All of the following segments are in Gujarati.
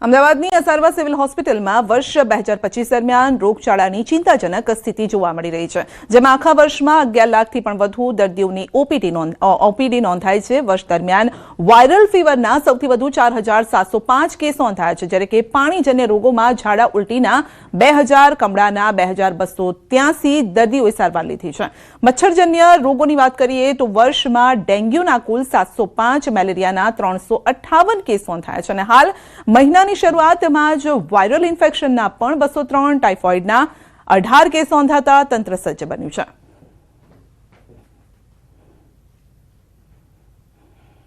અમદાવાદની અસારવા સિવિલ હોસ્પિટલમાં વર્ષ 2025 દરમિયાન રોગચાળાની ચિંતાજનક સ્થિતિ જોવા મળી રહી છે, જેમાં આખા વર્ષમાં 11 લાખથી પણ વધુ દર્દીઓની ઓપીડી નોંધાઈ છે। વર્ષ દરમિયાન વાયરલ ફીવરના સૌથી વધુ 4705 કેસ નોંધાયા છે, જ્યારે કે પાણીજન્ય રોગોમાં ઝાડા ઉલટીના 2000, કમળાના 2283 દર્દીઓએ સારવાર લીધી છે। મચ્છરજન્ય રોગોની વાત કરીએ તો વર્ષમાં ડેન્ગ્યુના કુલ 705, મેલેરિયાના 358 કેસ નોંધાયા છે અને હાલ મહિનાની શરૂઆતમાં જ વાયરલ ઇન્ફેક્શનના પણ 203, ટાઇફોઇડના 18 કેસ નોંધાતા તંત્ર સજ્જ બન્યું છે।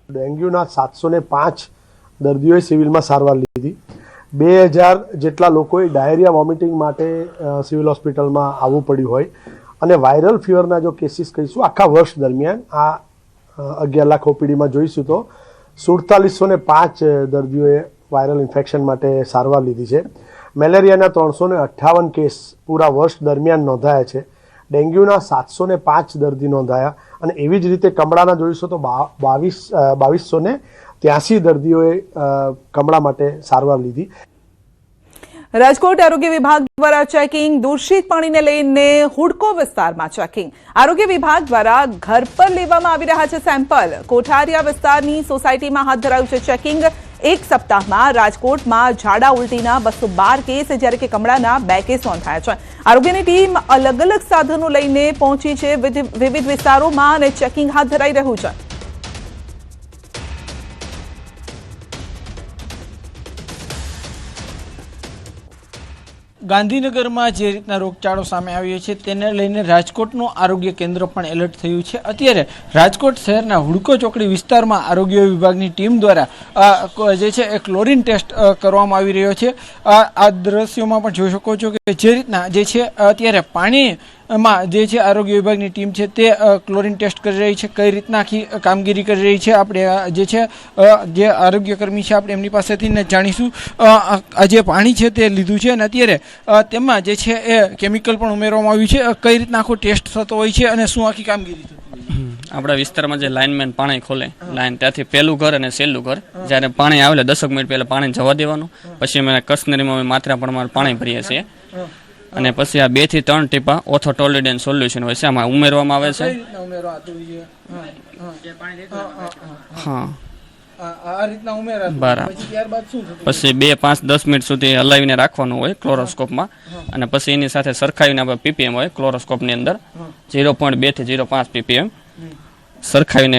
ડેન્ગ્યુના 705 દર્દીઓએ સિવિલમાં સારવાર લીધી। 2000 જેટલા લોકોએ ડાયરિયા વોમિટિંગ માટે સિવિલ હોસ્પિટલમાં આવવું પડ્યું હોય અને વાયરલ ફીવરના જો કેસીસ કહીશું આખા વર્ષ દરમિયાન આ 11 લાખ ઓપીડીમાં જોઈશું તો 4705 દર્દીઓએ વાયરલ ઇન્ફેક્શન માટે સારવાર લીધી છે। મેલેરિયાના 358 કેસ પૂરા વર્ષ દરમિયાન નોંધાયા છે। ડેન્ગ્યુના 705 દર્દી નોંધાયા અને એવી જ રીતે કમળાના જોઈશું તો 2283 દર્દીઓએ કમળા માટે સારવાર લીધી। રાજકોટ આરોગ્ય વિભાગ દ્વારા ચેકિંગ। દૂષિત પાણીને લઈને હુડકો વિસ્તારમાં ચેકિંગ। આરોગ્ય વિભાગ દ્વારા ઘર પર લેવામાં આવી રહ્યા છે સેમ્પલ। કોઠારિયા વિસ્તારની સોસાયટીમાં હાથ ધરાયું છે ચેકિંગ। એક સપ્તાહમાં રાજકોટમાં ઝાડા ઉલટીના 212 કેસ, જ્યારે કે કમળાના 2 કેસ નોંધાયા છે। આરોગ્યની ટીમ અલગ અલગ સાધનો લઈને પહોંચી છે વિવિધ વિસ્તારોમાં અને ચેકિંગ હાથ ધરાઈ રહ્યું છે। ગાંધીનગરમાં જે રીતના રોગચાળો સામે આવ્યો છે તેને લઈને રાજકોટનું આરોગ્ય કેન્દ્ર પણ એલર્ટ થયું છે। અત્યારે રાજકોટ શહેરના હુડકો ચોકડી વિસ્તારમાં આરોગ્ય વિભાગની ટીમ દ્વારા જે છે એ ક્લોરીન ટેસ્ટ કરવામાં આવી રહ્યો છે। આ દ્રશ્યોમાં પણ જોઈ શકો છો કે જે રીતના જે છે અત્યારે પાણીમાં જે છે આરોગ્ય વિભાગની ટીમ છે તે ક્લોરીન ટેસ્ટ કરી રહી છે। કઈ રીતના આખી કામગીરી કરી રહી છે આપણે જે છે જે આરોગ્યકર્મી છે આપણે એમની પાસેથી જાણીશું। આ જે પાણી છે તે લીધું છે અને અત્યારે તેમાં જે છે એ કેમિકલ પણ ઉમેરવામાં આવ્યું છે। કઈ રીતના આખો ટેસ્ટ થતો હોય છે અને શું આખી કામગીરી થતી હોય છે? આપણા વિસ્તારમાં જે લાઇનમેન પાણી ખોલે લાઇન ત્યાંથી પહેલું ઘર અને છેલ્લું ઘર, જ્યારે પાણી આવે 10 મિનિટ પહેલાં પાણી જવા દેવાનું, પછી અમે કસનરીમાં માત્રા પ્રમાણે પાણી ભરીએ છીએ અને પછી આ 2 થી 3 ટીપા ઓથોટોલિડેન સોલ્યુશન હોય છે આમાં ઉમેરવામાં આવે છે। હા, આ રીતના ઉમેરા બરાબર। પછી 2, 5, 10 મિનિટ સુધી હલાવીને રાખવાનું હોય ક્લોરોસ્કોપમાં અને પછી એની સાથે સરખાવીને આપણે પીપીએમ હોય ક્લોરોસ્કોપની અંદર 0.2 થી 0.5 પીપીએમ સરખાવીને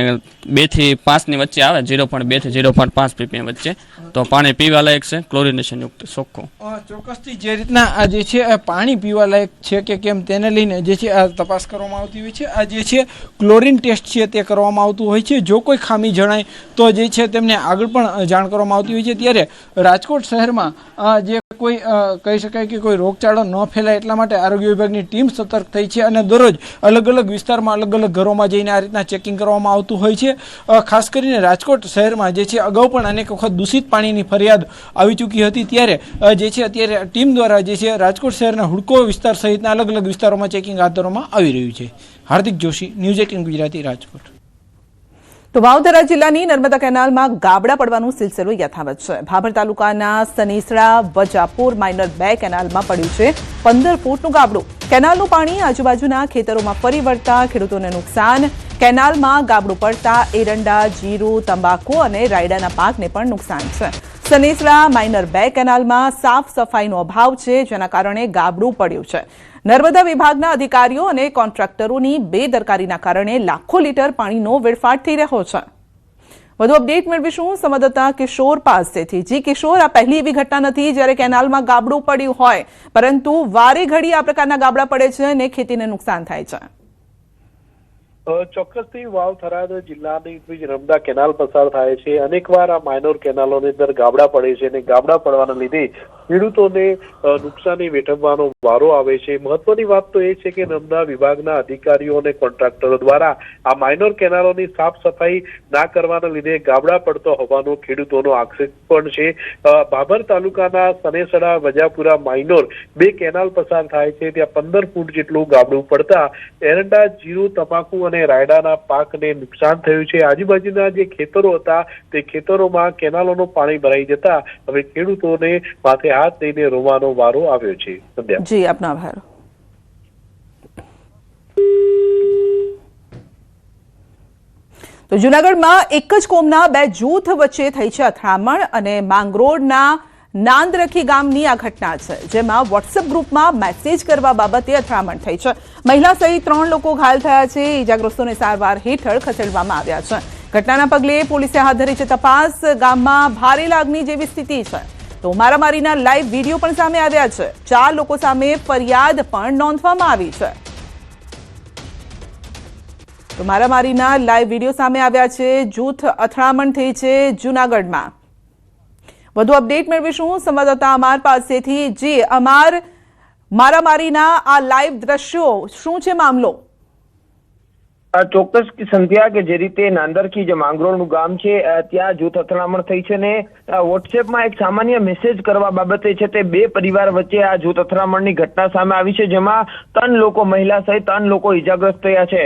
2 થી 5 ની વચ્ચે આવે 0.2 થી 0.5 પીપીએમ વચ્ચે તો પાણી પીવા લાયક છે, ક્લોરિનેશન યુક્ત ચોખ્ખું। ચોક્કસથી જે રીતના આ જે છે પાણી પીવા લાયક છે કે કેમ તેને લઈને જે છે આ તપાસ કરવામાં આવતી હોય છે। આ જે છે ક્લોરીન ટેસ્ટ છે તે કરવામાં આવતું હોય છે। જો કોઈ ખામી જણાય તો જે છે તેમને આગળ પણ જાણ કરવામાં આવતી હોય છે। ત્યારે રાજકોટ શહેરમાં જે કોઈ કહી શકાય કે કોઈ રોગચાળો ન ફેલાય એટલા માટે આરોગ્ય વિભાગની ટીમ સતર્ક થઈ છે અને દરરોજ અલગ અલગ વિસ્તારમાં અલગ અલગ ઘરોમાં જઈને આ રીતના ચેકિંગ કરવામાં આવતું હોય છે। ખાસ કરીને રાજકોટ શહેરમાં જે છે અગાઉ પણ અનેક વખત દૂષિત પાણીની ફરિયાદ આવી ચૂકી હતી, ત્યારે જે છે અત્યારે ટીમ દ્વારા જે છે રાજકોટ શહેરના હુડકો વિસ્તાર સહિતના અલગ અલગ વિસ્તારોમાં ચેકિંગ હાથ ધરવામાં આવી રહ્યું છે। હાર્દિક જોશી, ન્યૂઝ 18 ગુજરાતી, રાજકોટ। તો વાવધરા જિલ્લાની નર્મદા કેનાલમાં ગાબડા પડવાનો સિલસિલો યથાવત છે। ભાભર તાલુકાના સનીસડા વજાપુર માઇનર 2 કેનાલમાં પડ્યું છે 15 ફૂટનું ગાબડું। કેનાલનું પાણી આજુબાજુના ખેતરોમાં ફરી વળતા ખેડૂતોને નુકસાન। કેનાલમાં ગાબડું પડતા એરંડા, જીરું, તંબાકુ અને રાયડાના પાકને પણ નુકસાન છે। સનીસડા માઇનર 2 કેનાલમાં સાફ સફાઈનો અભાવ છે, જેના કારણે ગાબડું પડ્યું છે। નર્મદા વિભાગના અધિકારીઓ અને કોન્ટ્રાક્ટરોની બેદરકારીના કારણે લાખો લીટર પાણીનો વેડફાટ થઈ રહ્યો છે। વધુ અપડેટ મેળવીશું સંવાદદાતા કિશોર પાસેથી। જી કિશોર, આ પહેલી એવી ઘટના નથી જ્યારે કેનાલમાં ગાબડું પડ્યું હોય, પરંતુ વારે ઘડી આ પ્રકારના ગાબડા પડે છે અને ખેતીને નુકસાન થાય છે। ચોક્કસથી વાવ થરાદ જિલ્લાની નર્મદા કેનાલ પસાર થાય છે। અનેકવાર આ માઇનોર કેનાલોની અંદર ગાબડા પડે છે અને ગાબડા પડવાના લીધે ખેડૂતોને નુકસાની વેઠવવાનો વારો આવે છે. મહત્વની વાત તો એ છે કે નર્મદા વિભાગના અધિકારીઓ અને કોન્ટ્રાક્ટરો દ્વારા આ માઇનોર કેનાલોની સાફ સફાઈ ના કરવાના લીધે ગાબડા પડતો હોવાનો ખેડૂતોનો આક્ષેપ પણ છે. ભાભર તાલુકાના સનેસડા વજાપુરા માઇનોર 2 કેનાલ પસાર થાય છે. ત્યાં 15 ફૂટ જેટલું ગાબડું પડતા એરંડા, જીરું, તમાકુ અને રાયડાના પાકને નુકસાન થયું છે. આજુબાજુના જે ખેતરો હતા તે ખેતરોમાં કેનાલોનું પાણી ભરાઈ જતા હવે ખેડૂતોને માથે હાથ દઈને રોવાનો વારો આવ્યો છે. સંધ્યા. જી, આપનો આભાર. તો જૂનાગઢમાં એક જ કોમના 2 જૂથ વચ્ચે થઈ છે અથડામણ અને માંગરોળના નાંદરખી ગામની આ ઘટના છે, જેમાં વોટ્સએપ ગ્રુપમાં મેસેજ કરવા બાબતે અથડામણ થઈ છે. મહિલા સહિત 3 લોકો ઘાયલ થયા છે. ઇજાગ્રસ્તોને સારવાર હેઠળ ખસેડવામાં આવ્યા છે. ઘટનાના પગલે પોલીસે હાથ ધરી છે તપાસ. ગામમાં ભારે લાગણી જેવી સ્થિતિ છે. તો મારામારીના લાઈવ વિડીયો પણ સામે આવ્યા છે. 4 લોકો સામે ફરિયાદ પણ નોંધવામાં આવી છે. તો મારામારીના લાઈવ વિડીયો સામે આવ્યા છે. જૂથ અથડામણ થઈ છે જૂનાગઢમાં. વધુ અપડેટ મેળવીશું સંવાદદાતા અમાર પાસેથી. જી અમાર, મારામારીના આ લાઈવ દ્રશ્યો, શું છે મામલો? ચોક્કસ સંધ્યા કે જે રીતે નાંદરખી જે માંગરોળનું ગામ છે ત્યાં જૂથ અથડામણ થઈ છે ને વોટ્સએપમાં એક સામાન્ય મેસેજ કરવા બાબતે છે તે 2 પરિવાર વચ્ચે આ જૂથ અથડામણની ઘટના સામે આવી છે, જેમાં 3 લોકો મહિલા સહિત 3 લોકો ઇજાગ્રસ્ત થયા છે.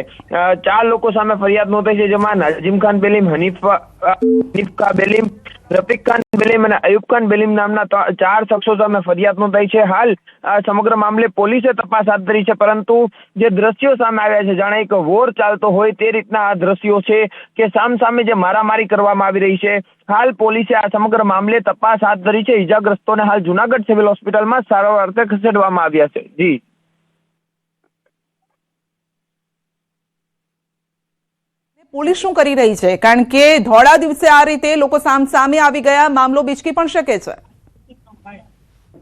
4 લોકો સામે ફરિયાદ નોંધાઈ છે, જેમાં નાઝીમ ખાન બેલીમ, હનીફ બેલીમ, રફીક ખાન બેલીમ અને અયુબ ખાન બેલીમ નામના 4 શખ્સો સામે ફરિયાદ નોંધાઈ છે. હાલ સમગ્ર મામલે પોલીસે તપાસ હાથ ધરી છે, પરંતુ જે દ્રશ્યો સામે આવ્યા છે જાણે એક વોર ચાલતો હોય તે રીતના આ દ્રશ્યો છે કે સામે જે મારામારી કરવામાં આવી રહી છે. હાલ પોલીસે આ સમગ્ર મામલે તપાસ હાથ ધરી છે. ઇજાગ્રસ્તોને હાલ જૂનાગઢ સિવિલ હોસ્પિટલમાં સારવાર અર્થે ખસેડવામાં આવ્યા છે. જી, પોલીસ શું કરી રહી છે? કારણ કે ધોળા દિવસે આ રીતે લોકો સામે આવી ગયા, મામલો બીચકી પણ શકે છે.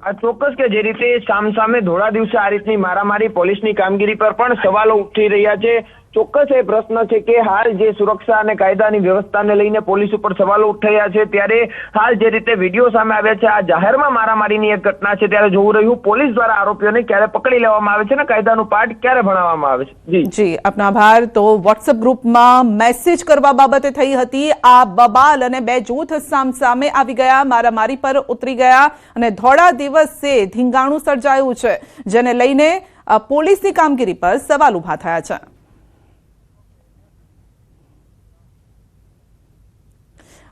આ ચોક્કસ કે જે રીતે સામે ધોળા દિવસે આ રીતની મારામારી, પોલીસની કામગીરી પર પણ સવાલો ઉઠી રહ્યા છે. ચોક્કસ એ પ્રશ્ન છે કે હાલ જે સુરક્ષા અને કાયદાની વ્યવસ્થાને લઈને પોલીસ ઉપર સવાલો ઉઠાયા છે, ત્યારે હાલ જે રીતે વિડીયો સામે આવ્યા છે આ જાહેરમાં મારામારીની એક ઘટના છે, ત્યારે જોવું રહ્યું પોલીસ દ્વારા આરોપીઓને ક્યારે પકડી લેવામાં આવે છે અને કાયદાનું પાઠ ક્યારે ભણાવવામાં આવે છે. જી, આપનો આભાર. તો વોટ્સએપ ગ્રુપમાં મેસેજ કરવા બાબતે થઈ હતી આ બબાલ અને 2 જૂથ સામે આવી ગયા, મારામારી પર ઉતરી ગયા અને ધોળા દિવસે ધીંગાણું સર્જાયું છે, જેને લઈને પોલીસની કામગીરી પર સવાલ ઉભા થયા છે.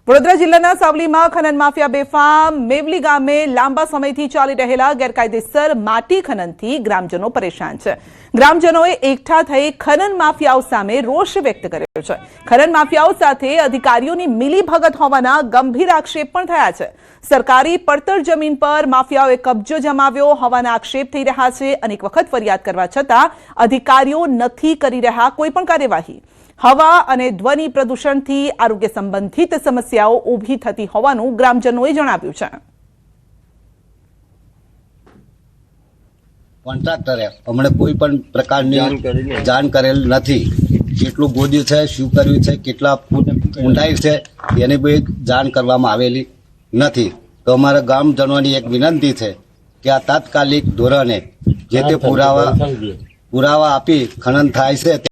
વડોદરા જિલ્લાના સાવલીમાં ખનન માફિયા બેફામ. મેવલી ગામે લાંબા સમયથી ચાલી રહેલા ગેરકાયદેસર માટી ખનનથી ગ્રામજનો પરેશાન છે. ગ્રામજનોએ એકઠા થઈ ખનન માફિયાઓ સામે રોષ વ્યક્ત કર્યો છે. ખનન માફિયાઓ સાથે અધિકારીઓની મિલીભગત હોવાના ગંભીર આક્ષેપ પણ થયા છે. સરકારી પડતર જમીન પર માફિયાઓએ કબજો જમાવ્યો હોવાના આક્ષેપ થઈ રહ્યા છે. અનેક વખત ફરિયાદ કરવા છતાં અધિકારીઓ નથી કરી રહ્યા કોઈ પણ કાર્યવાહી. હવા અને ધ્વનિ પ્રદૂષણથી આરોગ્ય સંબંધિત સમસ્યાઓ ઊભી થતી હોવાનું ગ્રામજનોએ જણાવ્યું છે. કોન્ટ્રાક્ટરે અમને કોઈ પણ પ્રકારની જાણ કરેલ નથી. કેટલું ગોદ્યું છે, શું કર્યું છે, કેટલા ઊંડાઈ છે એની કોઈ જાણ કરવામાં આવેલી નથી. તો અમારા ગામજનોની એક વિનંતી છે કે આ તાત્કાલિક ધોરણે જે તે પુરાવા આપી ખનન થાય છે